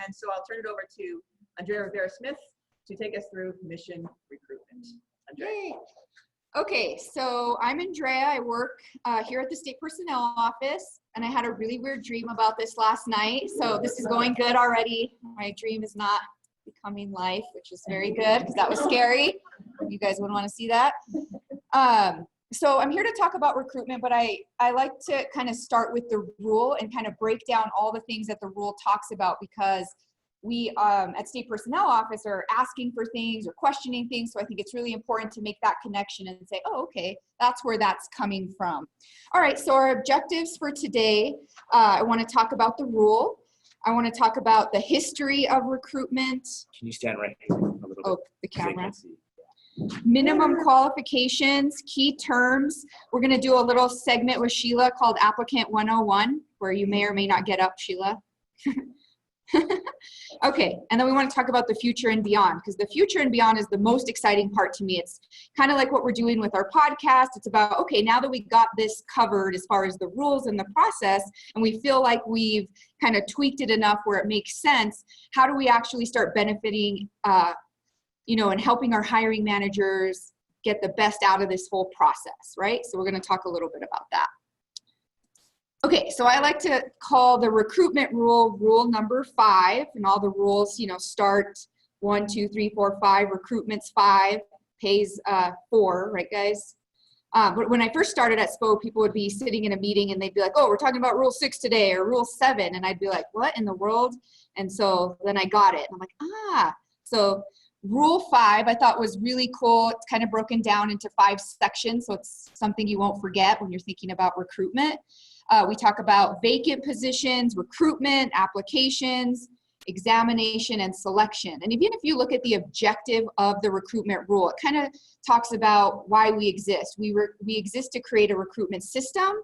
And so I'll turn it over to Andrea Rivera-Smith to take us through mission recruitment. Andrea. Yay. Okay, so I'm Andrea. I work here at the State Personnel Office, and I had a really weird dream about this last night. So this is going good already. My dream is not becoming life, which is very good because that was scary. You guys wouldn't want to see that. So I'm here to talk about recruitment, but I like to kind of start with the rule and kind of break down all the things that the rule talks about, because we at State Personnel Office are asking for things or questioning things. So I think it's really important to make that connection and say, oh, okay, that's where that's coming from. All right, so our objectives for today, I want to talk about the rule. I want to talk about the history of recruitment. Can you stand right here a little bit? Oh, the camera. Minimum qualifications, key terms. We're going to do a little segment with Sheila called Applicant 101, where you may or may not get up, Sheila. Okay, and then we want to talk about the future and beyond, because the future and beyond is the most exciting part to me. It's kind of like what we're doing with our podcast. It's about, okay, now that we got this covered as far as the rules and the process, and we feel like we've kind of tweaked it enough where it makes sense, how do we actually start benefiting, and helping our hiring managers get the best out of this whole process, right? So we're going to talk a little bit about that. Okay, so I like to call the recruitment rule number 5, and all the rules, start 1, 2, 3, 4, 5, recruitment's 5, pays 4, right guys? But when I first started at SPO, people would be sitting in a meeting and they'd be like, oh, we're talking about rule 6 today or rule 7. And I'd be like, what in the world? And so then I got it. And I'm like, so rule 5 I thought was really cool. It's kind of broken down into 5 sections. So it's something you won't forget when you're thinking about recruitment. We talk about vacant positions, recruitment, applications, examination, and selection. And even if you look at the objective of the recruitment rule, it kind of talks about why we exist. We exist to create a recruitment system,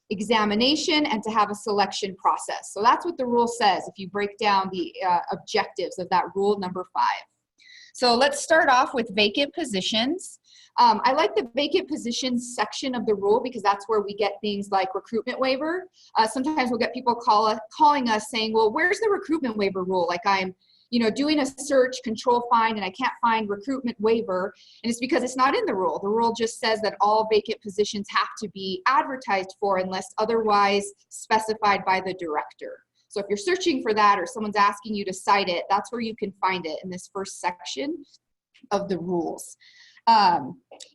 examination, and to have a selection process. So that's what the rule says if you break down the objectives of that rule number 5. So let's start off with vacant positions. I like the vacant positions section of the rule because that's where we get things like recruitment waiver. Sometimes we'll get people calling us saying, well, where's the recruitment waiver rule? Like I'm, doing a search, control find, and I can't find recruitment waiver. And it's because it's not in the rule. The rule just says that all vacant positions have to be advertised for unless otherwise specified by the director. So if you're searching for that or someone's asking you to cite it, that's where you can find it in this first section of the rules.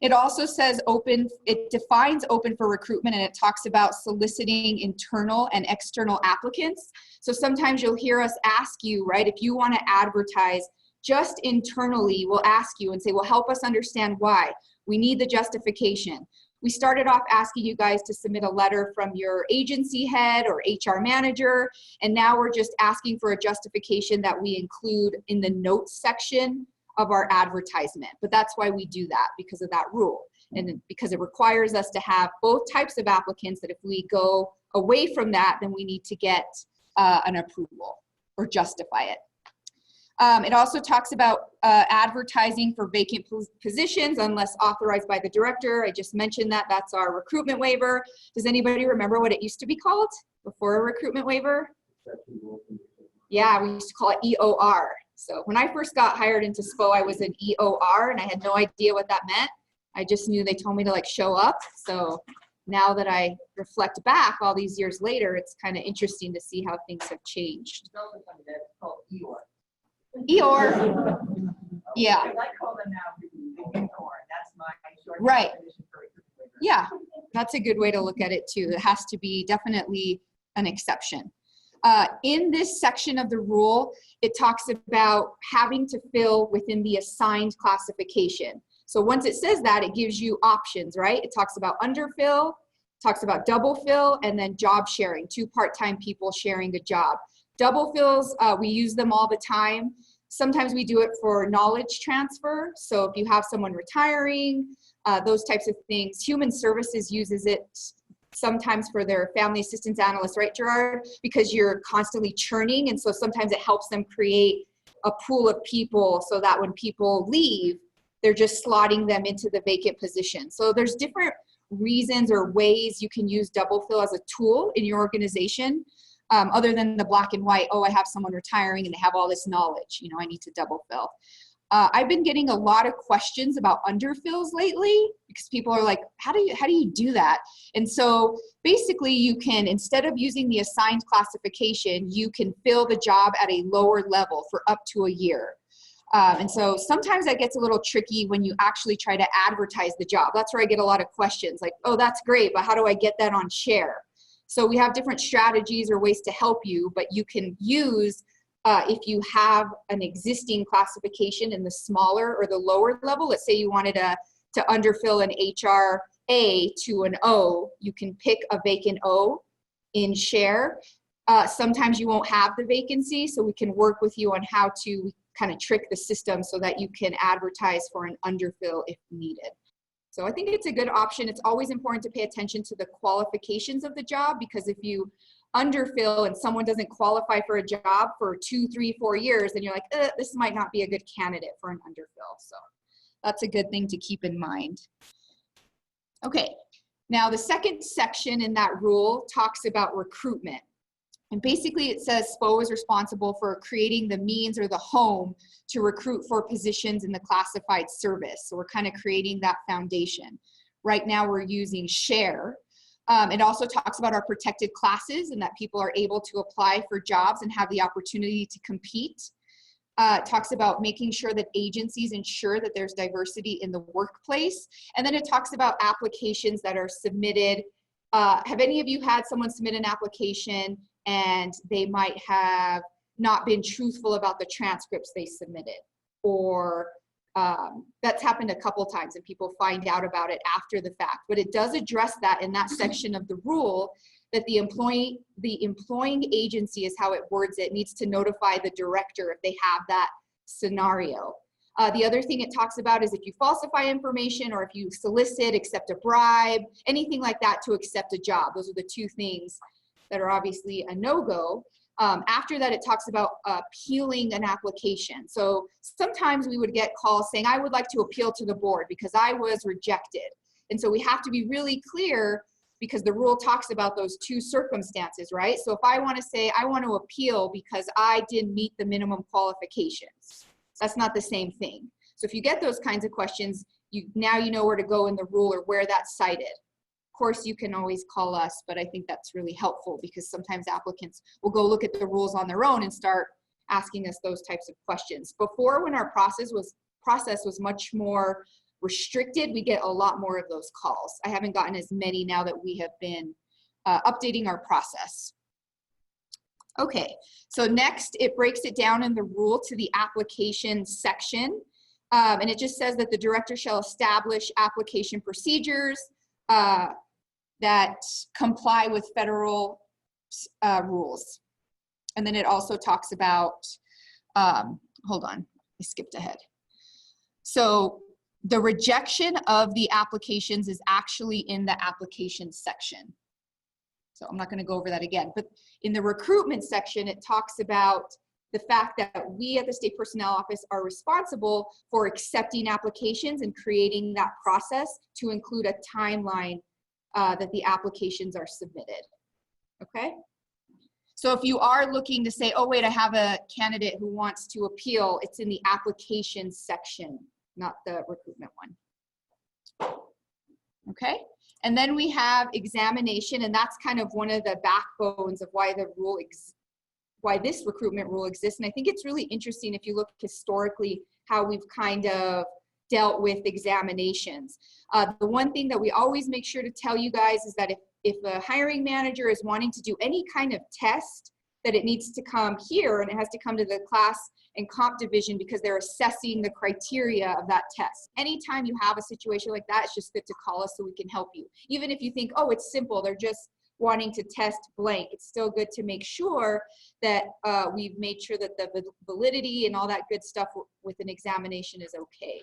It also says open, it defines open for recruitment, and it talks about soliciting internal and external applicants. So sometimes you'll hear us ask you, right, if you want to advertise just internally, we'll ask you and say, well, help us understand why. We need the justification. We started off asking you guys to submit a letter from your agency head or HR manager, and now we're just asking for a justification that we include in the notes section of our advertisement. But that's why we do that, because of that rule, and because it requires us to have both types of applicants, that if we go away from that, then we need to get an approval or justify it. It also talks about advertising for vacant positions unless authorized by the director. I just mentioned that. That's our recruitment waiver. Does anybody remember what it used to be called before a recruitment waiver? Yeah, we used to call it EOR. So when I first got hired into SPO, I was an EOR, and I had no idea what that meant. I just knew they told me to show up. So now that I reflect back all these years later, it's kind of interesting to see how things have changed. It's called EOR. EOR, yeah. I call them now EOR. That's my short right. definition for recruitment waiver. Yeah, that's a good way to look at it too. It has to be definitely an exception. In this section of the rule, it talks about having to fill within the assigned classification. So once it says that, it gives you options, right? It talks about underfill, talks about double fill, and then job sharing, 2 part-time people sharing a job. Double fills, we use them all the time. Sometimes we do it for knowledge transfer. So if you have someone retiring, those types of things. Human Services uses it sometimes for their family assistance analysts, right, Gerard? Because you're constantly churning, and so sometimes it helps them create a pool of people so that when people leave, they're just slotting them into the vacant position. So there's different reasons or ways you can use double fill as a tool in your organization. other than the black and white, oh, I have someone retiring and they have all this knowledge, you know, I need to double fill. I've been getting a lot of questions about underfills lately because people are like, how do you do that? And so basically you can, instead of using the assigned classification, you can fill the job at a lower level for up to a year. And so sometimes that gets a little tricky when you actually try to advertise the job. That's where I get a lot of questions like, oh, that's great, but how do I get that on Share? So we have different strategies or ways to help you, but you can use, if you have an existing classification in the smaller or the lower level, let's say you wanted to underfill an HR A to an O, you can pick a vacant O in Share. Sometimes you won't have the vacancy, so we can work with you on how to kind of trick the system so that you can advertise for an underfill if needed. So I think it's a good option. It's always important to pay attention to the qualifications of the job, because if you underfill and someone doesn't qualify for a job for 2, 3, 4 years, then you're like, this might not be a good candidate for an underfill. So that's a good thing to keep in mind. Okay, now the second section in that rule talks about recruitment. And basically it says SPO is responsible for creating the means or the home to recruit for positions in the classified service. So we're kind of creating that foundation. Right now we're using Share. It also talks about our protected classes and that people are able to apply for jobs and have the opportunity to compete. It talks about making sure that agencies ensure that there's diversity in the workplace. And then it talks about applications that are submitted. Have any of you had someone submit an application and they might have not been truthful about the transcripts they submitted? Or that's happened a couple times and people find out about it after the fact. But it does address that in that section of the rule, that the employing agency, is how it words it, needs to notify the director if they have that scenario. The other thing it talks about is if you falsify information or if you solicit, accept a bribe, anything like that to accept a job. Those are the two things that are obviously a no-go. After that, it talks about appealing an application. So sometimes we would get calls saying, I would like to appeal to the board because I was rejected. And so we have to be really clear, because the rule talks about those two circumstances, right? So if I want to say, I want to appeal because I didn't meet the minimum qualifications, that's not the same thing. So if you get those kinds of questions, now you know where to go in the rule or where that's cited. Of course, you can always call us, but I think that's really helpful because sometimes applicants will go look at the rules on their own and start asking us those types of questions. Before, when our process was much more restricted, we get a lot more of those calls. I haven't gotten as many now that we have been updating our process. Okay, so next it breaks it down in the rule to the application section. And it just says that the director shall establish application procedures that comply with federal rules. And then it also talks about, hold on, I skipped ahead. So the rejection of the applications is actually in the application section. So I'm not going to go over that again, but in the recruitment section, it talks about the fact that we at the State Personnel Office are responsible for accepting applications and creating that process to include a timeline that the applications are submitted. Okay? So if you are looking to say, oh wait, I have a candidate who wants to appeal, it's in the application section, not the recruitment one. Okay? And then we have examination, and that's kind of one of the backbones of why the rule why this recruitment rule exists. And I think it's really interesting if you look historically how we've kind of dealt with examinations. The one thing that we always make sure to tell you guys is that if a hiring manager is wanting to do any kind of test, that it needs to come here and it has to come to the class and comp division because they're assessing the criteria of that test. Anytime you have a situation like that, it's just good to call us so we can help you. Even if you think, oh, it's simple, they're just wanting to test blank, it's still good to make sure that we've made sure that the validity and all that good stuff with an examination is okay.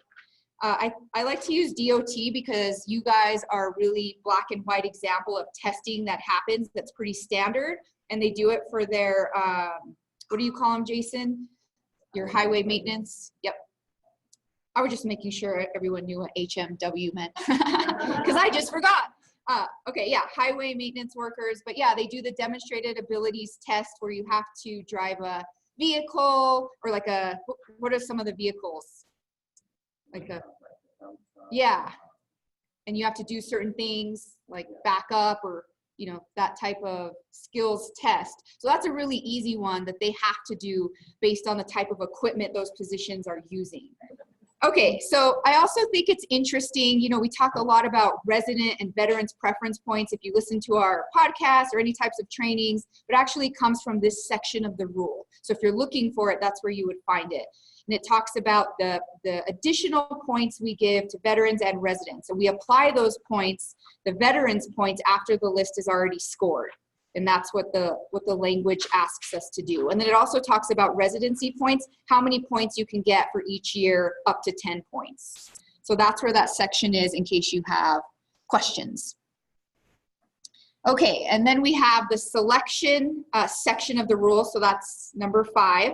I like to use DOT because you guys are a really black and white example of testing that happens that's pretty standard, and they do it for their, what do you call them, Jason? Your highway maintenance? Yep. I was just making sure everyone knew what HMW meant because I just forgot. Okay, yeah, highway maintenance workers, but yeah, they do the demonstrated abilities test where you have to drive a vehicle or like what are some of the vehicles? Yeah, and you have to do certain things like back up or, that type of skills test. So that's a really easy one that they have to do based on the type of equipment those positions are using. Okay, so I also think it's interesting, we talk a lot about resident and veterans preference points if you listen to our podcast or any types of trainings, but actually comes from this section of the rule. So if you're looking for it, that's where you would find it. And it talks about the additional points we give to veterans and residents. And we apply those points, the veterans points, after the list is already scored. And that's what the language asks us to do. And then it also talks about residency points, how many points you can get for each year, up to 10 points. So that's where that section is in case you have questions. Okay, and then we have the selection section of the rule. So that's number 5.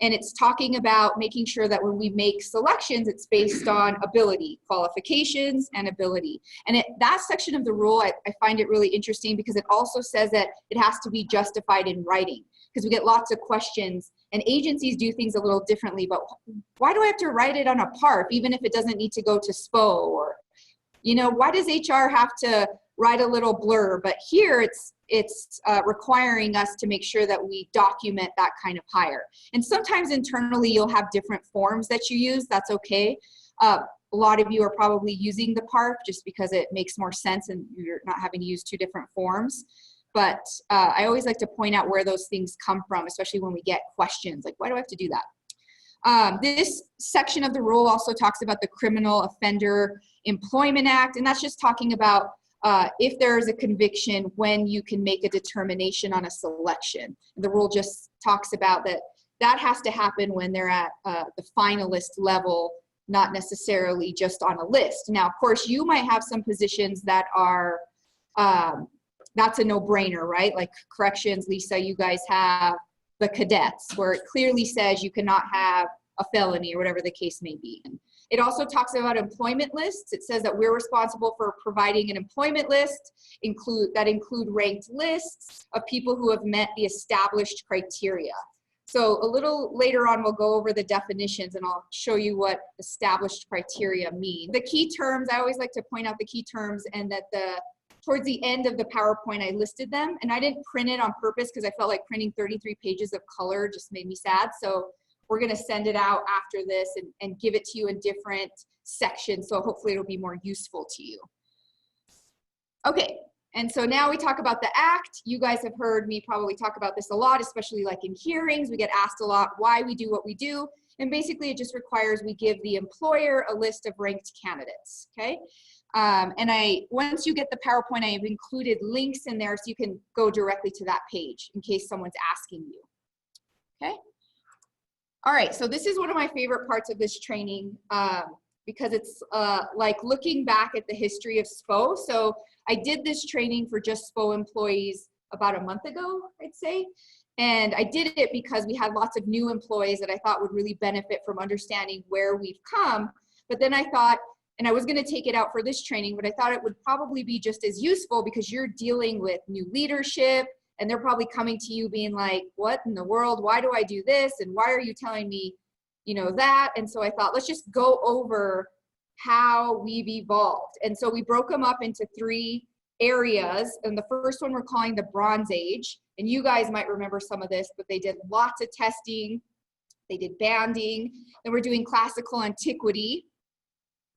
And it's talking about making sure that when we make selections, it's based on ability, qualifications, and ability. And that section of the rule, I find it really interesting because it also says that it has to be justified in writing, because we get lots of questions and agencies do things a little differently, but why do I have to write it on a PARP, even if it doesn't need to go to SPO? Or, why does HR have to write a little blurb? But here it's requiring us to make sure that we document that kind of hire. And sometimes internally you'll have different forms that you use. That's okay. A lot of you are probably using the PARP just because it makes more sense and you're not having to use 2 different forms. But I always like to point out where those things come from, especially when we get questions like, why do I have to do that? This section of the rule also talks about the Criminal Offender Employment Act, and that's just talking about if there is a conviction, when you can make a determination on a selection. The rule just talks about that has to happen when they're at the finalist level, not necessarily just on a list. Now, of course, you might have some positions that are, that's a no-brainer, right? Like corrections, Lisa, you guys have the cadets, where it clearly says you cannot have a felony or whatever the case may be. It also talks about employment lists. It says that we're responsible for providing an employment list that include ranked lists of people who have met the established criteria. So a little later on, we'll go over the definitions and I'll show you what established criteria mean. The key terms, I always like to point out the key terms, and that towards the end of the PowerPoint, I listed them, and I didn't print it on purpose because I felt like printing 33 pages of color just made me sad. So we're going to send it out after this and give it to you in different sections. So hopefully it'll be more useful to you. Okay. And so now we talk about the act. You guys have heard me probably talk about this a lot, especially like in hearings. We get asked a lot why we do what we do. And basically it just requires we give the employer a list of ranked candidates. Okay. And once you get the PowerPoint, I have included links in there so you can go directly to that page in case someone's asking you. Okay. All right, so this is one of my favorite parts of this training because it's like looking back at the history of SPO. So I did this training for just SPO employees about a month ago, I'd say. And I did it because we had lots of new employees that I thought would really benefit from understanding where we've come. But then I thought, and I was going to take it out for this training, but I thought it would probably be just as useful because you're dealing with new leadership, and they're probably coming to you being like, what in the world? Why do I do this? And why are you telling me, that? And so I thought, let's just go over how we've evolved. And so we broke them up into 3 areas. And the first one we're calling the Bronze Age. And you guys might remember some of this, but they did lots of testing. They did banding. Then we're doing classical antiquity.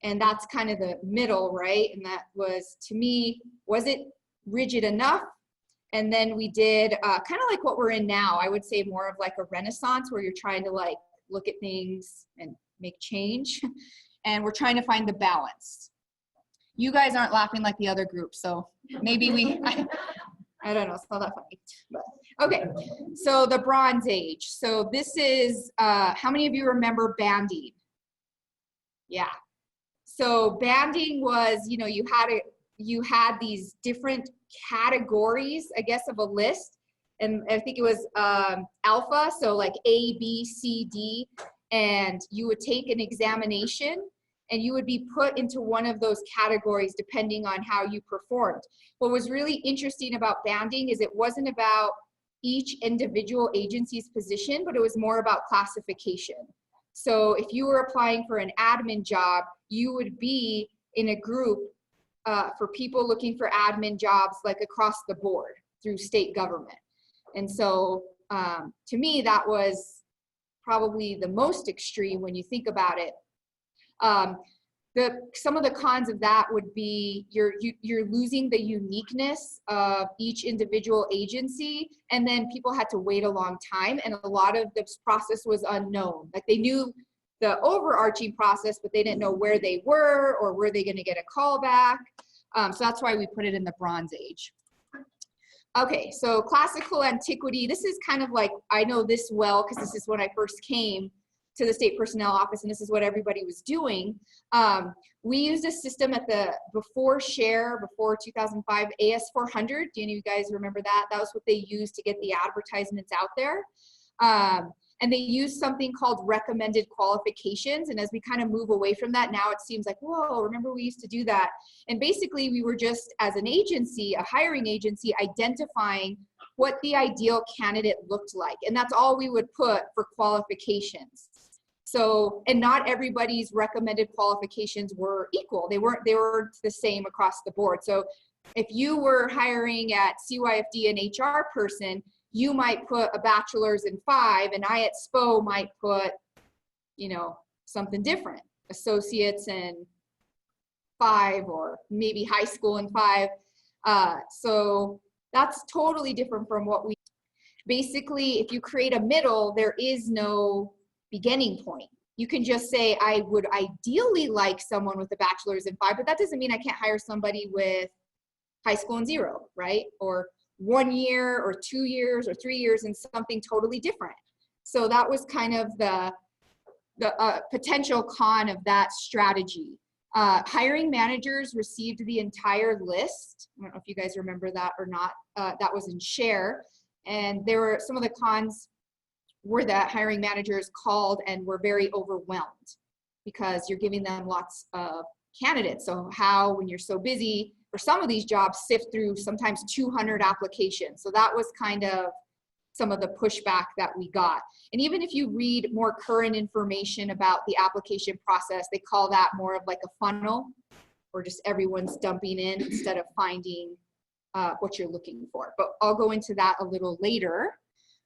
And that's kind of the middle, right? And that was, to me, was it rigid enough? And then we did kind of like what we're in now. I would say more of like a Renaissance where you're trying to like look at things and make change. And we're trying to find the balance. You guys aren't laughing like the other group, so maybe I don't know, it's not that funny. But, okay, so the Bronze Age. So this is, how many of you remember banding? Yeah. So banding was, you had these different categories, I guess, of a list. And I think it was alpha, so like A, B, C, D. And you would take an examination and you would be put into one of those categories depending on how you performed. What was really interesting about banding is it wasn't about each individual agency's position, but it was more about classification. So if you were applying for an admin job, you would be in a group for people looking for admin jobs like across the board through state government. And so to me, that was probably the most extreme when you think about it. Some of the cons of that would be you're losing the uniqueness of each individual agency, and then people had to wait a long time, and a lot of this process was unknown. Like they knew the overarching process, but they didn't know where they were or were they going to get a call back. So that's why we put it in the Bronze Age. Okay, so classical antiquity, this is kind of like, I know this well because this is when I first came to the state personnel office, and this is what everybody was doing. We used a system at before 2005, AS400. Do any of you guys remember that? That was what they used to get the advertisements out there. And they used something called recommended qualifications. And as we kind of move away from that, now it seems like, whoa, remember we used to do that. And basically we were just, as an agency, a hiring agency, identifying what the ideal candidate looked like. And that's all we would put for qualifications. So, and not everybody's recommended qualifications were equal. They weren't the same across the board. So if you were hiring at CYFD an HR person, you might put a bachelor's in 5, and I at SPO might put, something different, associates in 5, or maybe high school in 5. So that's totally different from what we, basically, if you create a middle, there is no beginning point. You can just say, I would ideally like someone with a bachelor's in 5, but that doesn't mean I can't hire somebody with high school in 0, right? Or 1 year or 2 years or 3 years in something totally different. So that was kind of the potential con of that strategy. Hiring managers received the entire list. I don't know if you guys remember that or not. That was in Share. And there were some of the cons were that hiring managers called and were very overwhelmed because you're giving them lots of candidates. So how, when you're so busy, for some of these jobs, sift through sometimes 200 applications. So that was kind of some of the pushback that we got. And even if you read more current information about the application process, they call that more of like a funnel, or just everyone's dumping in instead of finding what you're looking for. But I'll go into that a little later.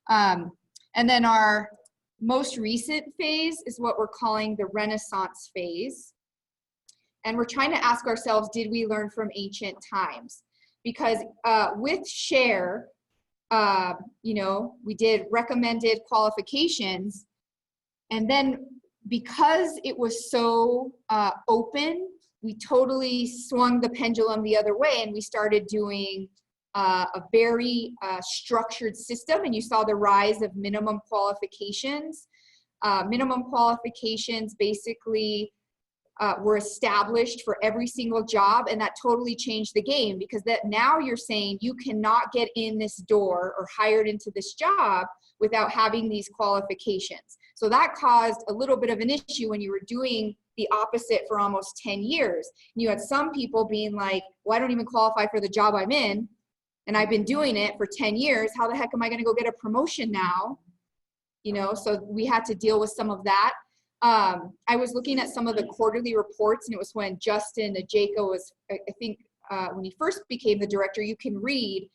And then our most recent phase is what we're calling the Renaissance phase. And we're trying to ask ourselves, did we learn from ancient times? Because with Share, we did recommended qualifications. And then because it was so open, we totally swung the pendulum the other way, and we started doing a very structured system. And you saw the rise of minimum qualifications. Minimum qualifications basically were established for every single job, and that totally changed the game, because that now you're saying you cannot get in this door or hired into this job without having these qualifications. So that caused a little bit of an issue when you were doing the opposite for almost 10 years. And you had some people being like, well, I don't even qualify for the job I'm in, and I've been doing it for 10 years. How the heck am I going to go get a promotion now? So we had to deal with some of that. I was looking at some of the quarterly reports, and it was when Justin Ajayka was, I think, when he first became the director. You can read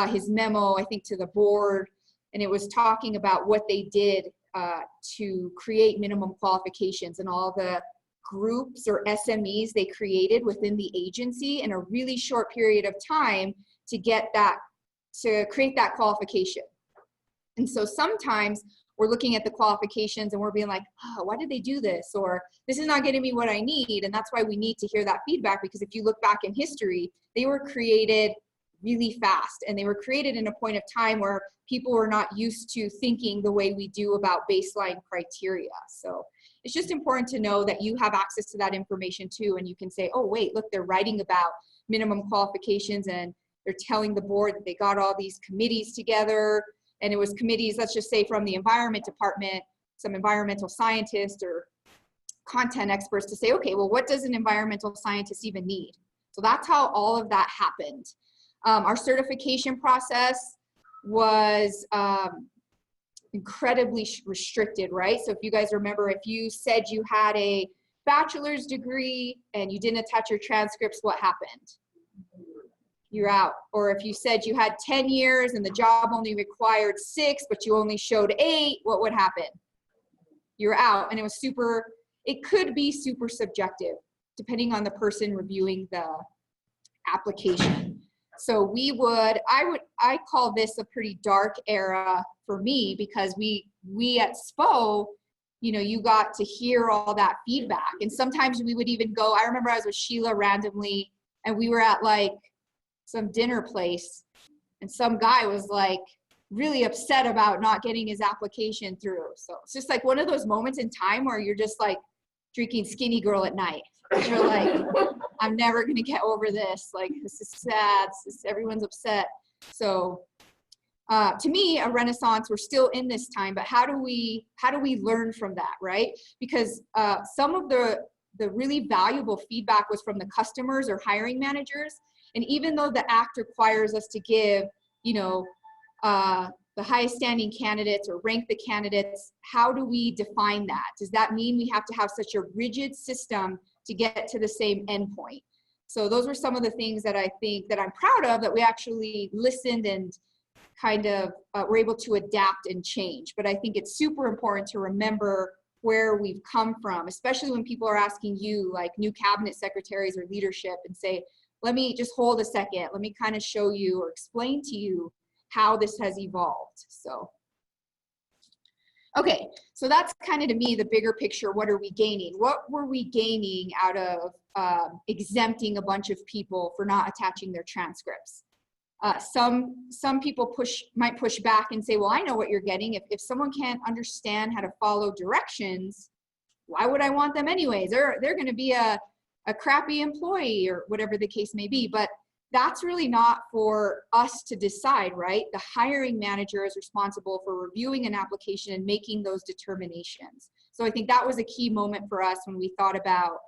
his memo, I think, to the board, and it was talking about what they did to create minimum qualifications and all the groups or SMEs they created within the agency in a really short period of time to get that, to create that qualification. And so sometimes we're looking at the qualifications and we're being like, oh, why did they do this? Or this is not getting me what I need. And that's why we need to hear that feedback, because if you look back in history, they were created really fast, and they were created in a point of time where people were not used to thinking the way we do about baseline criteria. So it's just important to know that you have access to that information too, and you can say, oh wait, look, they're writing about minimum qualifications, and they're telling the board that they got all these committees together. And it was committees, let's just say from the environment department, some environmental scientist or content experts to say, okay, well, what does an environmental scientist even need? So that's how all of that happened. Our certification process was incredibly restricted, right? So if you guys remember, if you said you had a bachelor's degree and you didn't attach your transcripts, what happened? You're out. Or if you said you had 10 years and the job only required 6, but you only showed 8, what would happen? You're out. And it could be super subjective depending on the person reviewing the application. So I call this a pretty dark era for me, because we at SPO, you got to hear all that feedback. And sometimes we would even go, I remember I was with Sheila randomly and we were at like some dinner place and some guy was like really upset about not getting his application through. So it's just like one of those moments in time where you're just like drinking Skinny Girl at night. You're like, I'm never going to get over this. Like, this is sad. Everyone's upset. So to me, a renaissance, we're still in this time, but how do we learn from that, right? Because some of the really valuable feedback was from the customers or hiring managers. And even though the act requires us to give, the highest standing candidates or rank the candidates, how do we define that? Does that mean we have to have such a rigid system to get to the same endpoint? So those were some of the things that I think that I'm proud of, that we actually listened and kind of were able to adapt and change. But I think it's super important to remember where we've come from, especially when people are asking you, like new cabinet secretaries or leadership, and say, let me just hold a second. Let me kind of show you or explain to you how this has evolved. So, okay, so that's kind of, to me, the bigger picture. What are we gaining? What were we gaining out of exempting a bunch of people for not attaching their transcripts? Some people might push back and say, well, I know what you're getting. If someone can't understand how to follow directions, why would I want them anyways? They're going to be a crappy employee or whatever the case may be. But that's really not for us to decide, right? The hiring manager is responsible for reviewing an application and making those determinations. So I think that was a key moment for us when we thought about,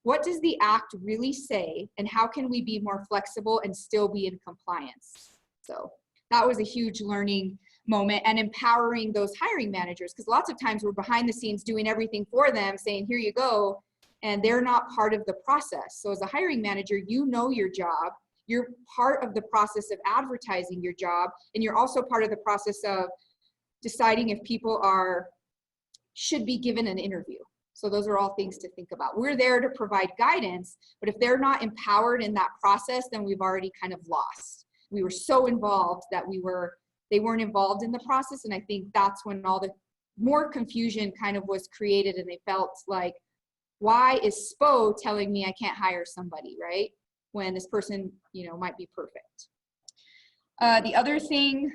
what does the act really say, and how can we be more flexible and still be in compliance? So that was a huge learning moment, and empowering those hiring managers, because lots of times we're behind the scenes doing everything for them, saying, here you go, and they're not part of the process. So as a hiring manager, you know your job, you're part of the process of advertising your job, and you're also part of the process of deciding if people should be given an interview. So those are all things to think about. We're there to provide guidance, but if they're not empowered in that process, then we've already kind of lost. We were so involved that they weren't involved in the process, and I think that's when all the more confusion kind of was created, and they felt like, why is SPO telling me I can't hire somebody, right? When this person, might be perfect. The other thing,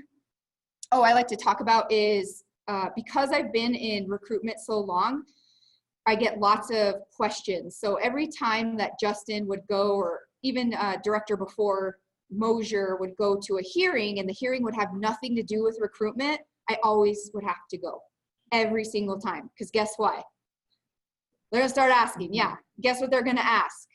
I like to talk about is, because I've been in recruitment so long, I get lots of questions. So every time that Justin would go, or even director before, Mosier, would go to a hearing and the hearing would have nothing to do with recruitment, I always would have to go every single time. Because guess what? They're gonna start asking, yeah, guess what they're gonna ask?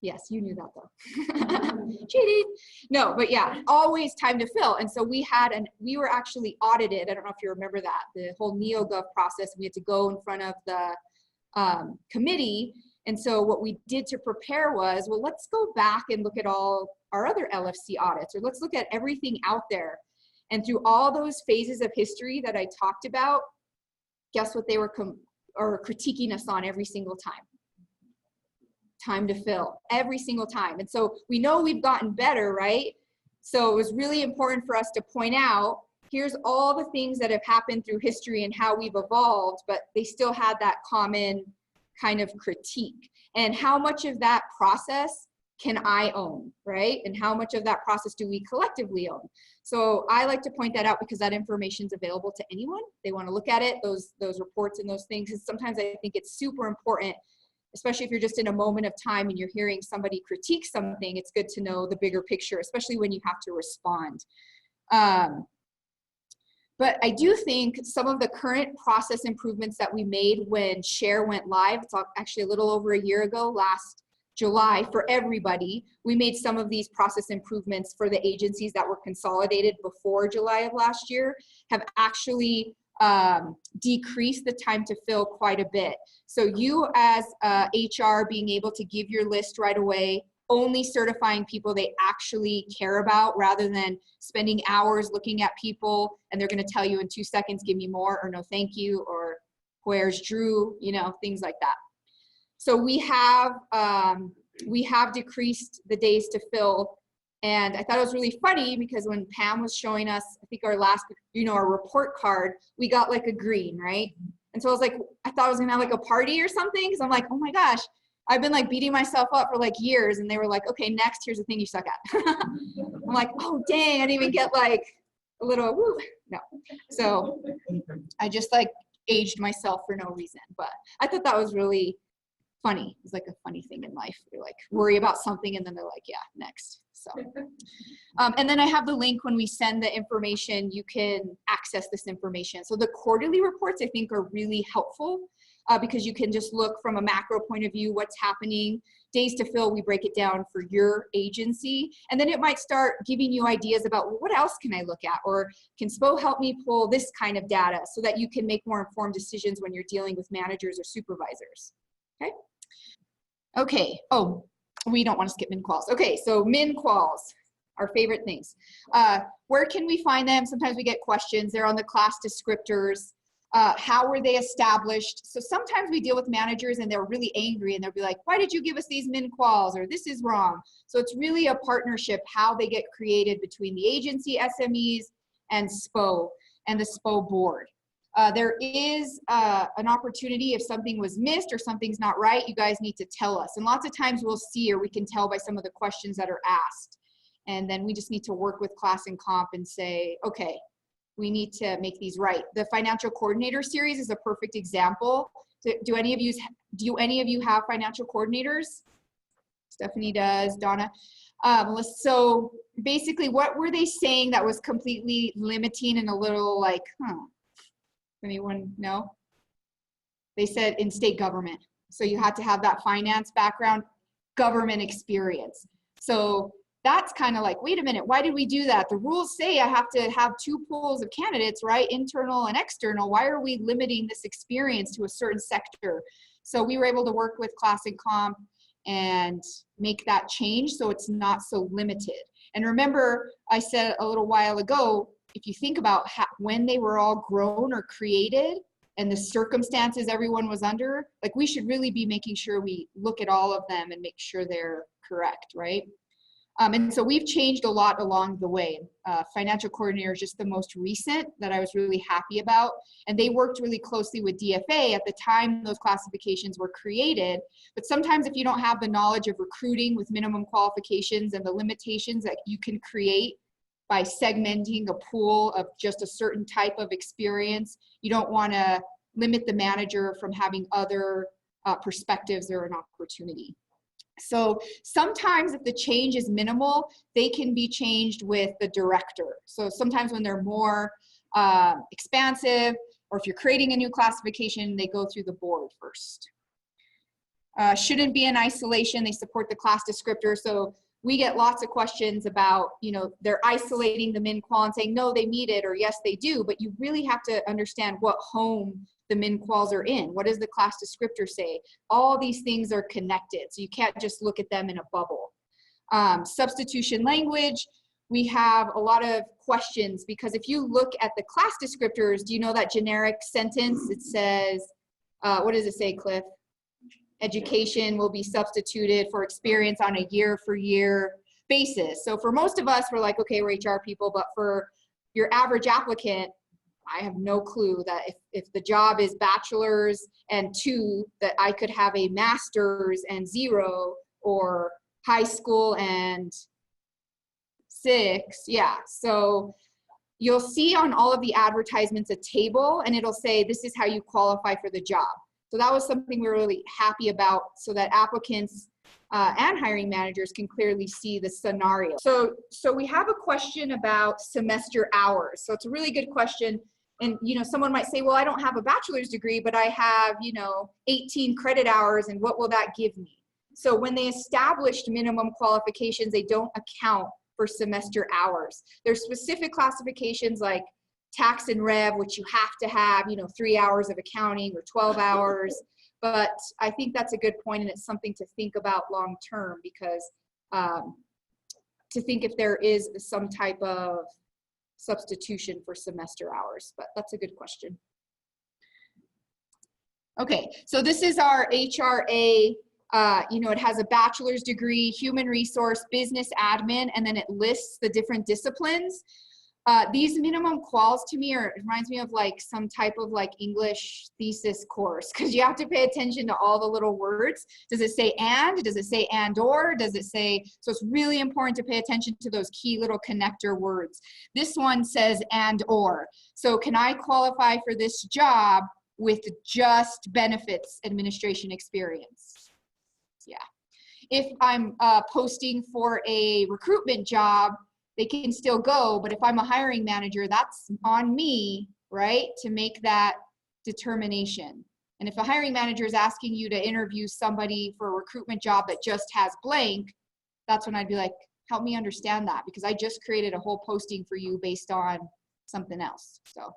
Yes, you knew that though. Cheating. No, but yeah, always time to fill. And so we were actually audited. I don't know if you remember that, the whole NeoGov process. We had to go in front of the committee. And so what we did to prepare was, well, let's go back and look at all our other LFC audits, or let's look at everything out there. And through all those phases of history that I talked about, guess what they were critiquing us on every single time? Time to fill, every single time. And so we know we've gotten better, right? So it was really important for us to point out, here's all the things that have happened through history and how we've evolved, but they still had that common kind of critique. And how much of that process can I own, right? And how much of that process do we collectively own? So I like to point that out, because that information is available to anyone. They want to look at it, those reports and those things. And sometimes I think it's super important, especially if you're just in a moment of time and you're hearing somebody critique something, it's good to know the bigger picture, especially when you have to respond. But I do think some of the current process improvements that we made when Share went live, it's actually a little over a year ago, last July, for everybody, we made some of these process improvements for the agencies that were consolidated before July of last year, have actually decreased the time to fill quite a bit. So you as HR being able to give your list right away, only certifying people they actually care about rather than spending hours looking at people and they're going to tell you in 2 seconds, give me more, or no thank you, or where's Drew, you know, things like that. So we have decreased the days to fill. And I thought it was really funny because when Pam was showing us, I think our last, you know, our report card, we got like a green, right? And so I was like, I thought I was gonna have like a party or something, because I'm like, oh my gosh, I've been like beating myself up for like years. And they were like, okay, next, here's the thing you suck at. I'm like, oh dang, I didn't even get like a little woo. No. So I just like aged myself for no reason. But I thought that was really funny. It's like a funny thing in life. You're like worry about something and then they're like, yeah, next. So, and then I have the link when we send the information, you can access this information. So the quarterly reports I think are really helpful because you can just look from a macro point of view, what's happening. Days to fill, we break it down for your agency. And then it might start giving you ideas about, well, what else can I look at? Or can SPO help me pull this kind of data so that you can make more informed decisions when you're dealing with managers or supervisors. Okay. Okay. Oh, we don't want to skip min quals. Okay. So min quals, our favorite things. Where can we find them? Sometimes we get questions. They're on the class descriptors. How were they established? So sometimes we deal with managers and they're really angry and they'll be like, why did you give us these min quals? Or this is wrong. So it's really a partnership, how they get created between the agency SMEs and SPO and the SPO board. There is an opportunity if something was missed or something's not right, you guys need to tell us. And lots of times we'll see, or we can tell by some of the questions that are asked. And then we just need to work with class and comp and say, okay, we need to make these right. The financial coordinator series is a perfect example. Do any of you have financial coordinators? Stephanie does, Donna. So basically what were they saying that was completely limiting and a little like, anyone know? They said in state government. So you had to have that finance background, government experience. So that's kind of like, wait a minute, why did we do that? The rules say I have to have 2 pools of candidates, right? Internal and external. Why are we limiting this experience to a certain sector? So we were able to work with class and comp and make that change so it's not so limited. And remember, I said a little while ago, if you think about when they were all grown or created and the circumstances everyone was under, like we should really be making sure we look at all of them and make sure they're correct, right? And so we've changed a lot along the way. Financial coordinator is just the most recent that I was really happy about. And they worked really closely with DFA at the time those classifications were created. But sometimes if you don't have the knowledge of recruiting with minimum qualifications and the limitations that you can create by segmenting a pool of just a certain type of experience, you don't want to limit the manager from having other perspectives or an opportunity. So sometimes if the change is minimal, they can be changed with the director. So sometimes when they're more expansive, or if you're creating a new classification, they go through the board first. Shouldn't be in isolation. They support the class descriptor. So we get lots of questions about, you know, they're isolating the min qual and saying, no, they meet it, or yes, they do. But you really have to understand what home the min quals are in. What does the class descriptor say? All these things are connected. So you can't just look at them in a bubble. Substitution language, we have a lot of questions because if you look at the class descriptors, do you know that generic sentence? It says, what does it say, Cliff? Education will be substituted for experience on a year-for-year basis. So for most of us, we're like, okay, we're HR people, but for your average applicant, I have no clue that if the job is bachelor's and 2, that I could have a master's and 0, or high school and 6. Yeah, so you'll see on all of the advertisements a table and it'll say this is how you qualify for the job. So that was something we were really happy about, so that applicants and hiring managers can clearly see the scenario. So we have a question about semester hours. So it's a really good question. And, someone might say, well, I don't have a bachelor's degree, but I have, 18 credit hours, and what will that give me? So when they established minimum qualifications, they don't account for semester hours. There's specific classifications like tax and rev, which you have to have, 3 hours of accounting or 12 hours. But I think that's a good point, and it's something to think about long term, because to think if there is some type of substitution for semester hours, but that's a good question. Okay, so this is our HRA. It has a bachelor's degree, human resource, business admin, and then it lists the different disciplines. These minimum quals to me it reminds me of like some type of like English thesis course, because you have to pay attention to all the little words. Does it say and? Does it say and or? Does it say, so it's really important to pay attention to those key little connector words. This one says and or. So can I qualify for this job with just benefits administration experience? Yeah. If I'm posting for a recruitment job, they can still go, but if I'm a hiring manager, that's on me, right, to make that determination. And if a hiring manager is asking you to interview somebody for a recruitment job that just has blank, that's when I'd be like, help me understand that, because I just created a whole posting for you based on something else. So,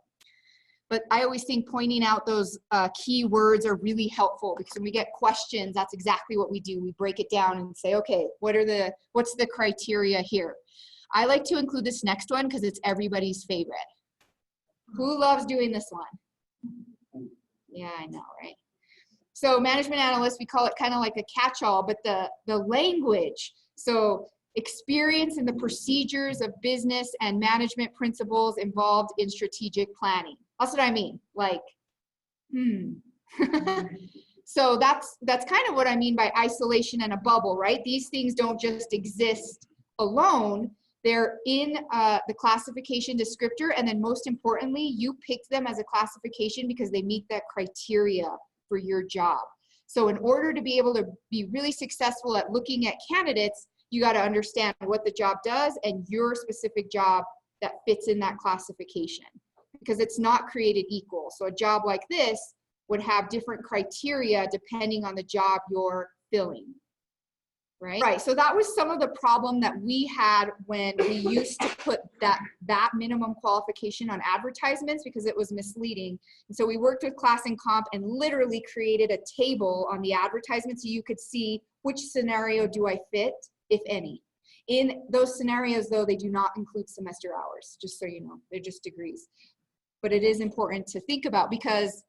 but I always think pointing out those key words are really helpful, because when we get questions, that's exactly what we do. We break it down and say, okay, what's the criteria here? I like to include this next one because it's everybody's favorite. Who loves doing this one? Yeah, I know, right? So management analyst, we call it kind of like a catch-all, but the language, so experience in the procedures of business and management principles involved in strategic planning. That's what I mean, like, So that's kind of what I mean by isolation and a bubble, right? These things don't just exist alone. They're in the classification descriptor, and then most importantly, you picked them as a classification because they meet that criteria for your job. So in order to be able to be really successful at looking at candidates, you got to understand what the job does and your specific job that fits in that classification, because it's not created equal. So a job like this would have different criteria depending on the job you're filling. Right. So that was some of the problem that we had when we used to put that minimum qualification on advertisements, because it was misleading. And so we worked with Class and Comp and literally created a table on the advertisement so you could see which scenario do I fit, if any. In those scenarios, though, they do not include semester hours, just so you know. They're just degrees. But it is important to think about, because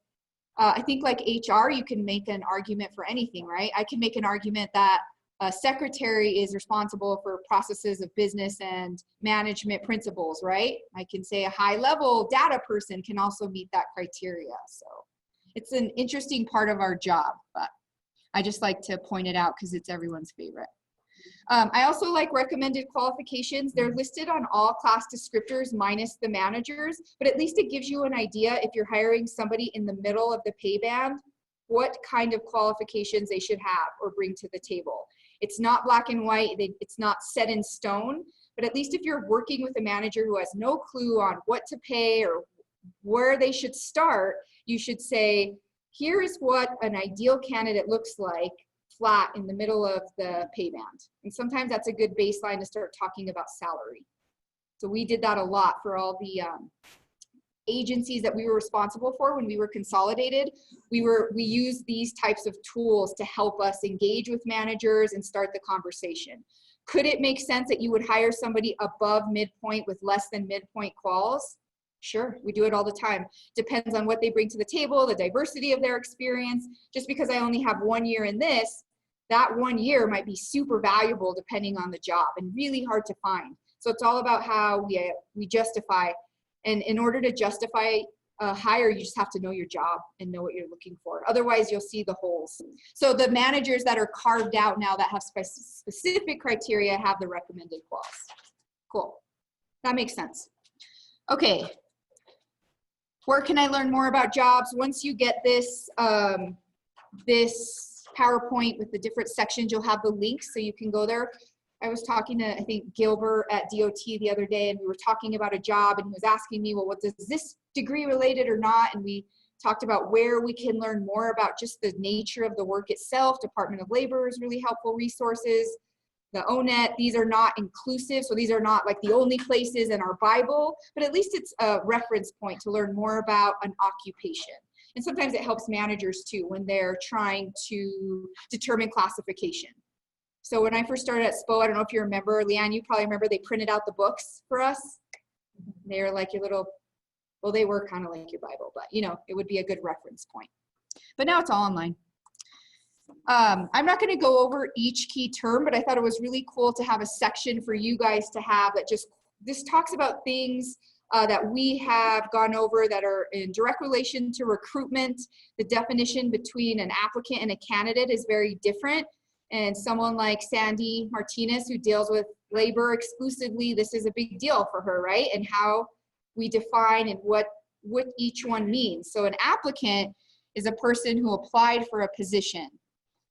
I think like HR, you can make an argument for anything, right? I can make an argument that a secretary is responsible for processes of business and management principles, right? I can say a high-level data person can also meet that criteria. So it's an interesting part of our job, but I just like to point it out because it's everyone's favorite. I also like recommended qualifications. They're listed on all class descriptors minus the managers, but at least it gives you an idea if you're hiring somebody in the middle of the pay band, what kind of qualifications they should have or bring to the table. It's not black and white, it's not set in stone, but at least if you're working with a manager who has no clue on what to pay or where they should start, you should say, here is what an ideal candidate looks like flat in the middle of the pay band. And sometimes that's a good baseline to start talking about salary. So we did that a lot for all the agencies that we were responsible for when we were consolidated. We used these types of tools to help us engage with managers and start the conversation. Could it make sense that you would hire somebody above midpoint with less than midpoint quals? Sure, we do it all the time. Depends on what they bring to the table, the diversity of their experience. Just because I only have 1 year in this, that 1 year might be super valuable depending on the job and really hard to find. So it's all about how we justify. And in order to justify a hire, you just have to know your job and know what you're looking for. Otherwise, you'll see the holes. So the managers that are carved out now that have specific criteria have the recommended quals. Cool. That makes sense. Okay. Where can I learn more about jobs? Once you get this, this PowerPoint with the different sections. You'll have the links so you can go there. I was talking to, I think, Gilbert at DOT the other day, and we were talking about a job, and he was asking me, well, what does this degree related or not? And we talked about where we can learn more about just the nature of the work itself. Department of Labor is really helpful resources. The ONET, these are not inclusive, so these are not like the only places in our Bible, but at least it's a reference point to learn more about an occupation. And sometimes it helps managers too when they're trying to determine classification. So when I first started at SPO, I don't know if you remember, Leanne, you probably remember, they printed out the books for us. They're like your little, well, they were kind of like your Bible, but you know, it would be a good reference point. But now it's all online. I'm not going to go over each key term, but I thought it was really cool to have a section for you guys to have that just, this talks about things that we have gone over that are in direct relation to recruitment. The definition between an applicant and a candidate is very different. And someone like Sandy Martinez, who deals with labor exclusively, this is a big deal for her, right? And how we define and what each one means. So an applicant is a person who applied for a position.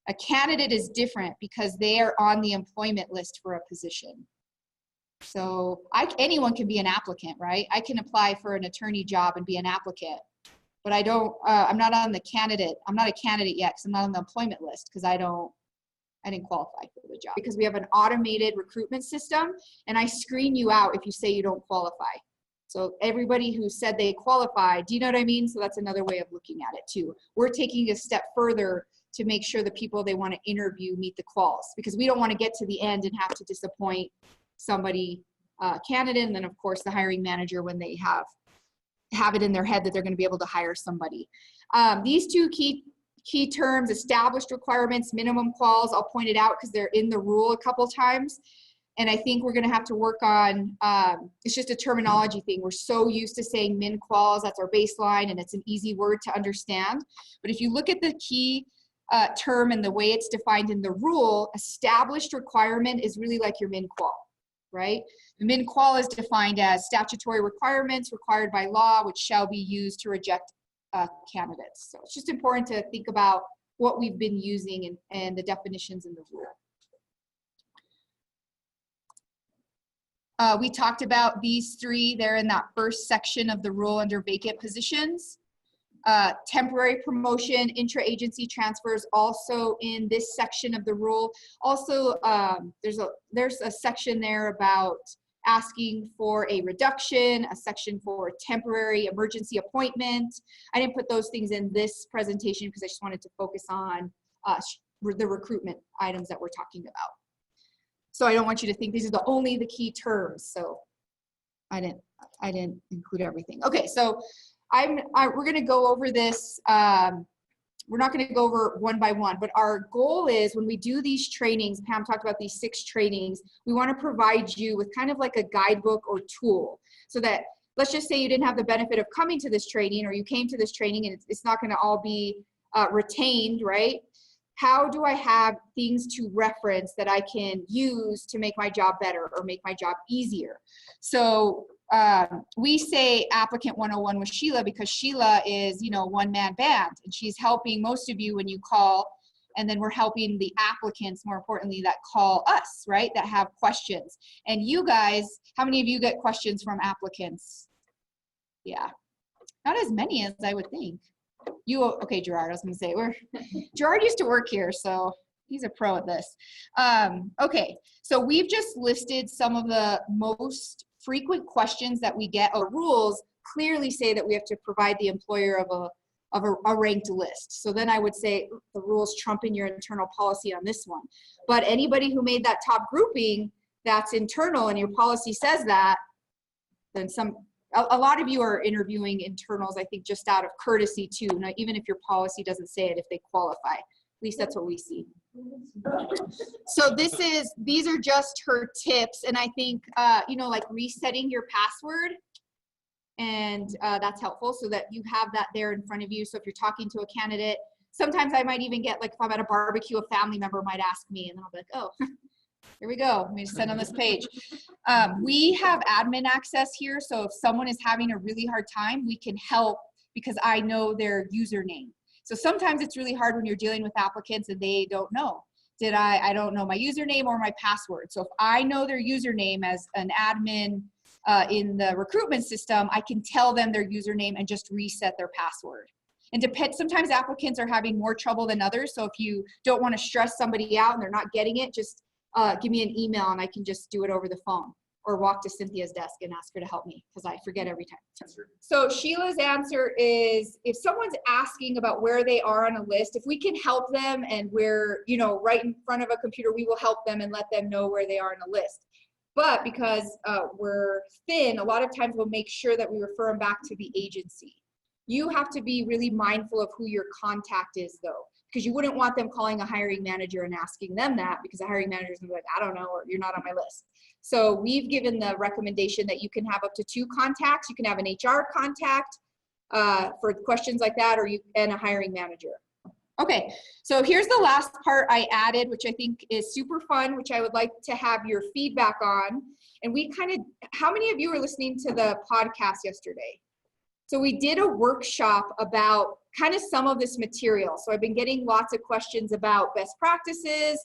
A candidate is different because they are on the employment list for a position. So anyone can be an applicant, right? I can apply for an attorney job and be an applicant, but I don't, I'm not on the candidate. I'm not a candidate yet because I'm not on the employment list because I didn't qualify for the job. Because we have an automated recruitment system and I screen you out if you say you don't qualify. So everybody who said they qualify, do you know what I mean? So that's another way of looking at it too. We're taking a step further to make sure the people they want to interview meet the quals, because we don't want to get to the end and have to disappoint somebody, candidate, and then of course the hiring manager when they have it in their head that they're going to be able to hire somebody. These two key terms, established requirements, minimum quals, I'll point it out because they're in the rule a couple times. And I think we're going to have to work on, it's just a terminology thing. We're so used to saying min quals, that's our baseline, and it's an easy word to understand. But if you look at the key term and the way it's defined in the rule, established requirement is really like your min qual, right? The min qual is defined as statutory requirements required by law, which shall be used to reject candidates. So it's just important to think about what we've been using and the definitions in the rule. We talked about these three. They're in that first section of the rule under vacant positions. Temporary promotion, intra-agency transfers, also in this section of the rule. Also, there's a section there about asking for a reduction, a section for temporary emergency appointment. I didn't put those things in this presentation because I just wanted to focus on the recruitment items that we're talking about. So I don't want you to think these are only the key terms. So I didn't include everything. Okay, so we're going to go over this. We're not going to go over one by one, but our goal is when we do these trainings, Pam talked about these 6 trainings, we want to provide you with kind of like a guidebook or tool so that, let's just say you didn't have the benefit of coming to this training, or you came to this training and it's not going to all be retained, right? How do I have things to reference that I can use to make my job better or make my job easier? So we say Applicant 101 with Sheila because Sheila is, one-man band, and she's helping most of you when you call, and then we're helping the applicants, more importantly, that call us, right, that have questions. And you guys, how many of you get questions from applicants? Yeah, not as many as I would think. Okay, Gerard, I was gonna say, Gerard used to work here, so he's a pro at this. Okay, so we've just listed some of the most frequent questions that we get. Our rules clearly say that we have to provide the employer of a ranked list. So then I would say the rules trumping your internal policy on this one. But anybody who made that top grouping, that's internal, and your policy says that, then a lot of you are interviewing internals, I think, just out of courtesy too. Now, even if your policy doesn't say it, if they qualify, at least that's what we see. So these are just her tips. And I think, like resetting your password, and that's helpful so that you have that there in front of you. So if you're talking to a candidate, sometimes I might even get, like if I'm at a barbecue, a family member might ask me, and then I'll be like, oh, here we go. Let me send on this page. We have admin access here. So if someone is having a really hard time, we can help because I know their username. So sometimes it's really hard when you're dealing with applicants and they don't know. I don't know my username or my password. So if I know their username as an admin in the recruitment system, I can tell them their username and just reset their password. And sometimes applicants are having more trouble than others. So if you don't want to stress somebody out and they're not getting it, just give me an email and I can just do it over the phone, or walk to Cynthia's desk and ask her to help me because I forget every time. So Sheila's answer is, if someone's asking about where they are on a list, if we can help them and we're, you know, right in front of a computer, we will help them and let them know where they are on a list. But because we're thin, a lot of times we'll make sure that we refer them back to the agency. You have to be really mindful of who your contact is though, because you wouldn't want them calling a hiring manager and asking them that, because the hiring manager is gonna be like, I don't know, or you're not on my list. So we've given the recommendation that you can have up to 2 contacts. You can have an HR contact for questions like that, and a hiring manager. Okay, so here's the last part I added, which I think is super fun, which I would like to have your feedback on. And how many of you were listening to the podcast yesterday? So we did a workshop about kind of some of this material. So I've been getting lots of questions about best practices,